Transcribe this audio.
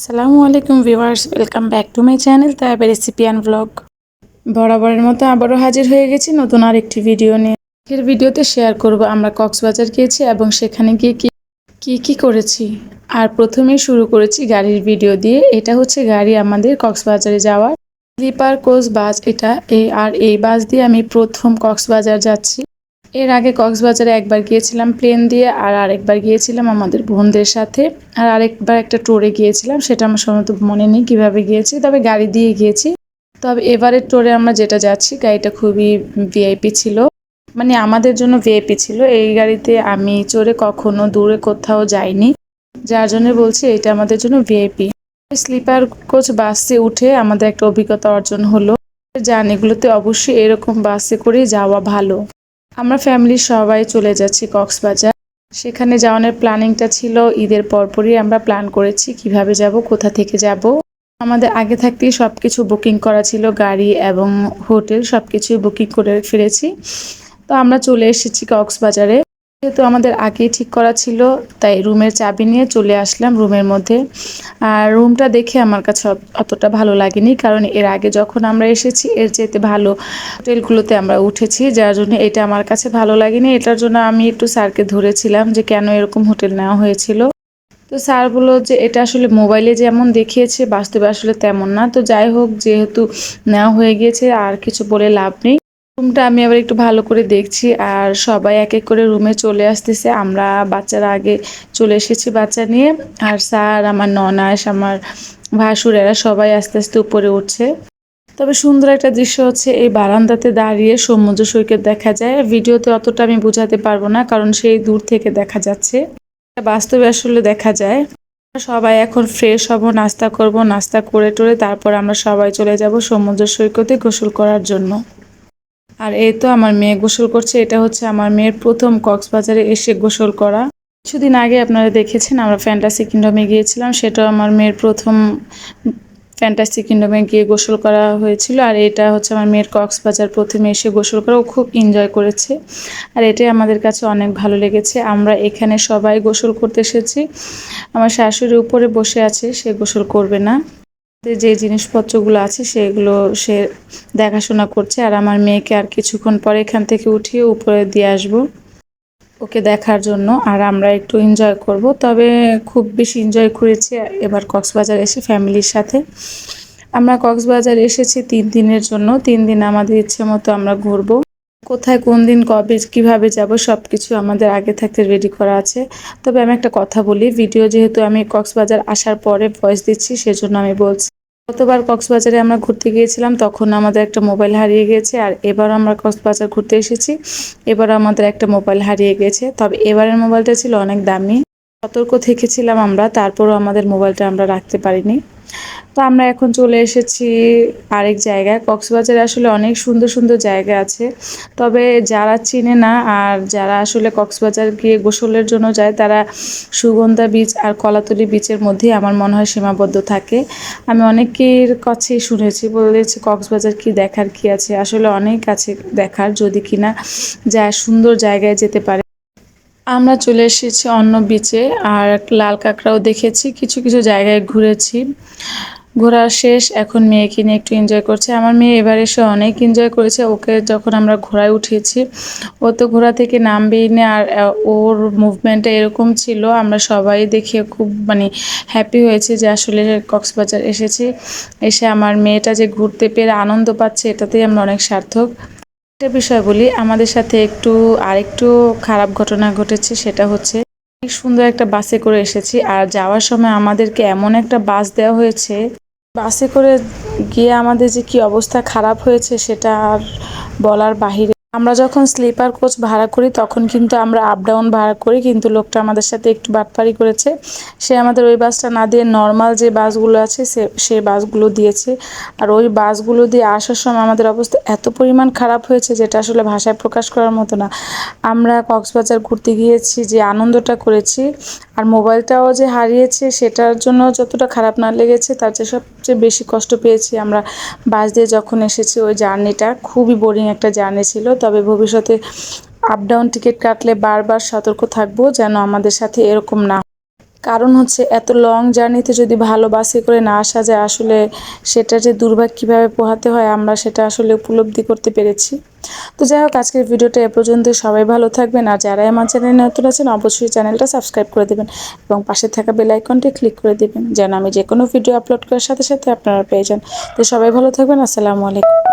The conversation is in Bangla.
আসসালামু আলাইকুম viewers, welcome back to my channel Taiba recipe and blog. বরাবরের মতো আবারও হাজির হয়ে গেছি নতুন আরেকটি ভিডিও নিয়ে। এর ভিডিওতে শেয়ার করব আমরা কক্সবাজার গিয়েছি এবং সেখানে গিয়ে কি করেছি। আর প্রথমেই শুরু করেছি গাড়ির ভিডিও দিয়ে। এটা হচ্ছে গাড়ি আমাদের কক্সবাজারে যাওয়ার স্লিপার কোচ বাস। এই বাস দিয়ে আমি প্রথম কক্সবাজার যাচ্ছি। এর আগে কক্সবাজারে একবার গিয়েছিলাম প্লেন দিয়ে, আর আরেকবার গিয়েছিলাম আমাদের বোনদের সাথে, আর আরেকবার একটা ট্যুরে গিয়েছিলাম, সেটা আমার সম্ভবত মনে নেই কিভাবে গিয়েছি, তবে গাড়ি দিয়ে গিয়েছি। তবে এবারের ট্যুরে আমরা যেটা যাচ্ছি গাড়িটা খুবই ভিআইপি ছিল, মানে আমাদের জন্য ভিআইপি ছিল। এই গাড়িতে আমি চড়ে কখনো দূরে কোথাও যাইনি, যার জন্য বলছি এটা আমাদের জন্য ভিআইপি। স্লিপার কোচ বাসে উঠে আমাদের একটা অভিজ্ঞতা অর্জন হলো। জার্নিগুলোতে অবশ্যই এরকম বাসে করে যাওয়া ভালো। আমরা ফ্যামিলির সবাই চলে যাচ্ছি কক্সবাজার। সেখানে যাওয়ানোর প্ল্যানিংটা ছিল ঈদের পরপরই আমরা প্ল্যান করেছি কিভাবে যাব, কোথা থেকে যাব। আমাদের আগে থাকতেই সব কিছু বুকিং করা ছিল, গাড়ি এবং হোটেল সব কিছুই বুকিং করে ফিরেছি। তো আমরা চলে এসেছি কক্সবাজারে। যেহেতু আমাদের আগেই ঠিক করা ছিল, তাই রুমের চাবি নিয়ে চলে আসলাম রুমের মধ্যে। আর রুমটা দেখে আমার কাছে অতটা ভালো লাগেনি, কারণ এর আগে যখন আমরা এসেছি এর চাইতে ভালো হোটেলগুলোতে আমরা উঠেছি, যার জন্য এটা আমার কাছে ভালো লাগেনি। এটার জন্য আমি একটু স্যারকে ধরেছিলাম যে কেন এরকম হোটেল নেওয়া হয়েছিল। তো স্যার বললো যে এটা আসলে মোবাইলে যেমন দেখিয়েছে বাস্তবে আসলে তেমন না। তো যাই হোক, যেহেতু নেওয়া হয়ে গিয়েছে আর কিছু বলে লাভ নেই। রুমটা আমি আবার একটু ভালো করে দেখছি, আর সবাই এক এক করে রুমে চলে আসতেছে। আমরা বাচ্চারা আগে চলে এসেছি বাচ্চা নিয়ে, আর স্যার, আমার ননাস, আমার ভাসুর, এরা সবাই আস্তে আস্তে উপরে উঠছে। তবে সুন্দর একটা দৃশ্য হচ্ছে এই বারান্দাতে দাঁড়িয়ে সমুদ্র সৈকত দেখা যায়। ভিডিওতে অতটা আমি বোঝাতে পারবো না, কারণ সেই দূর থেকে দেখা যাচ্ছে, বাস্তবে আসলে দেখা যায়। সবাই এখন ফ্রেশ হব, নাস্তা করব, নাস্তা করে টোরে তারপর আমরা সবাই চলে যাব সমুদ্র সৈকতে গোসল করার জন্য। আর এই তো আমার মেয়ে গোসল করছে। এটা হচ্ছে আমার মেয়ের প্রথম কক্সবাজারে এসে গোসল করা। কিছুদিন আগে আপনারা দেখেছেন আমরা ফ্যান্টাসি কিংডমে গিয়েছিলাম, সেটাও আমার মেয়ের প্রথম ফ্যান্টাসি কিংডমে গিয়ে গোসল করা হয়েছিল। আর এটা হচ্ছে আমার মেয়ের কক্সবাজার প্রথমে এসে গোসল করা, ও খুব এনজয় করেছে। আর এটাই আমাদের কাছে অনেক ভালো লেগেছে। আমরা এখানে সবাই গোসল করতে এসেছি। আমার শাশুড়ি উপরে বসে আছে, সে গোসল করবে না। যে জিনিসপত্রগুলো আছে সেগুলো সে দেখাশোনা করছে। আর আমার মেয়েকে আর কিছুক্ষণ পরে এখান থেকে উঠিয়ে উপরে দিয়ে আসবো ওকে দেখার জন্য, আর আমরা একটু এনজয় করব। তবে খুব বেশি এনজয় করেছি এবার কক্সবাজার এসে ফ্যামিলির সাথে। আমরা কক্সবাজার এসেছি 3 দিনের জন্য। 3 দিন আমাদের ইচ্ছে মতো আমরা ঘুরবো। কোথায়, কোন দিন, কবে, কিভাবে যাব সব কিছু আমাদের আগে থাকতে রেডি করা আছে। তবে আমি একটা কথা বলি, ভিডিও যেহেতু আমি কক্সবাজার আসার পরে ভয়েস দিচ্ছি, সেজন্য আমি বলছি। গতবার কক্সবাজারে আমরা ঘুরতে গিয়েছিলাম, তখন আমাদের একটা মোবাইল হারিয়ে গেছে। আর এবার আমরা কক্সবাজার ঘুরতে এসেছি, এবার আমাদের একটা মোবাইল হারিয়ে গেছে। তবে এবারের মোবাইলটা ছিল অনেক দামি। সতর্ক থেকেছিলাম আমরা, তারপরও আমাদের মোবাইলটা আমরা রাখতে পারিনি। তো আমরা এখন চলে এসেছি আরেক জায়গায়। কক্সবাজারে আসলে অনেক সুন্দর সুন্দর জায়গা আছে, তবে যারা চিনে না আর যারা আসলে কক্সবাজার গিয়ে গোসলের জন্য যায়, তারা সুগন্ধা বিচ আর কলাতলি বিচের মধ্যেই আমার মনে হয় সীমাবদ্ধ থাকে। আমি অনেকের কাছেই শুনেছি, বলেছে কক্সবাজার কি দেখার কি আছে। আসলে অনেক আছে দেখার, যদি কিনা যা সুন্দর জায়গায় যেতে পারে। আমরা চলে এসেছি অন্য বিচে, আর লাল কাঁকড়াও দেখেছি, কিছু কিছু জায়গায় ঘুরেছি। ঘোরা শেষ, এখন মেয়েকে নিয়ে একটু এনজয় করছে। আমার মেয়ে এবার এসে অনেক এনজয় করেছে। ওকে যখন আমরা ঘোড়ায় উঠিয়েছি, ও তো ঘোড়া থেকে নামবেই না। আর ওর মুভমেন্টটা এরকম ছিল, আমরা সবাই দেখে খুব হ্যাপি হয়েছে যে আসলে কক্সবাজার এসেছি। এসে আমার মেয়েটা যে ঘুরতে পেরে আনন্দ পাচ্ছে, এটাতেই আমরা অনেক সার্থক। একটা বিষয় বলি, আমাদের সাথে আরেকটু খারাপ ঘটনা ঘটেছে। সেটা হচ্ছে অনেক সুন্দর একটা বাসে করে এসেছি, আর যাওয়ার সময় আমাদেরকে এমন একটা বাস দেওয়া হয়েছে, বাসে করে গিয়ে আমাদের যে কি অবস্থা খারাপ হয়েছে সেটা আর বলার বাহিরে। আমরা যখন স্লিপার কোচ ভাড়া করি তখন কিন্তু আমরা আপ ডাউন ভাড়া করি, কিন্তু লোকটা আমাদের সাথে একটু বাটপারি করেছে। সে আমাদের ওই বাসটা না দিয়ে নর্মাল যে বাসগুলো আছে সে বাসগুলো দিয়েছে। আর ওই বাসগুলো দিয়ে আসার সময় আমাদের অবস্থা এত পরিমাণ খারাপ হয়েছে, যেটা আসলে ভাষায় প্রকাশ করার মতো না। আমরা কক্সবাজার ঘুরতে গিয়েছি, যে আনন্দটা করেছি, আর মোবাইলটাও যে হারিয়েছে সেটার জন্য যতটা খারাপ না লেগেছে, তার চেয়ে সবচেয়ে বেশি কষ্ট পেয়েছি আমরা বাস দিয়ে যখন এসেছি। ওই জার্নিটা খুবই বোরিং একটা জার্নি ছিল। তবে ভবিষ্যতে আপ ডাউন টিকিট কাটলে বারবার সতর্ক থাকবো যেন আমাদের সাথে এরকম না। কারণ হচ্ছে এত লং জার্নিতে যদি ভালো বাসে করে না আসা যায়, আসলে সেটা যে দুর্ভাগ কীভাবে পোহাতে হয় আমরা সেটা আসলে উপলব্ধি করতে পেরেছি। তো যাই হোক, আজকের ভিডিওটা এ পর্যন্ত। সবাই ভালো থাকবেন, আর যারা আমার চ্যানেলে নতুন আছেন অবশ্যই চ্যানেলটা সাবস্ক্রাইব করে দেবেন এবং পাশে থাকা বেল আইকনটি ক্লিক করে দেবেন যেন আমি যে কোনো ভিডিও আপলোড করার সাথে সাথে আপনারা পেয়ে যান। তো সবাই ভালো থাকবেন। আসসালামু আলাইকুম।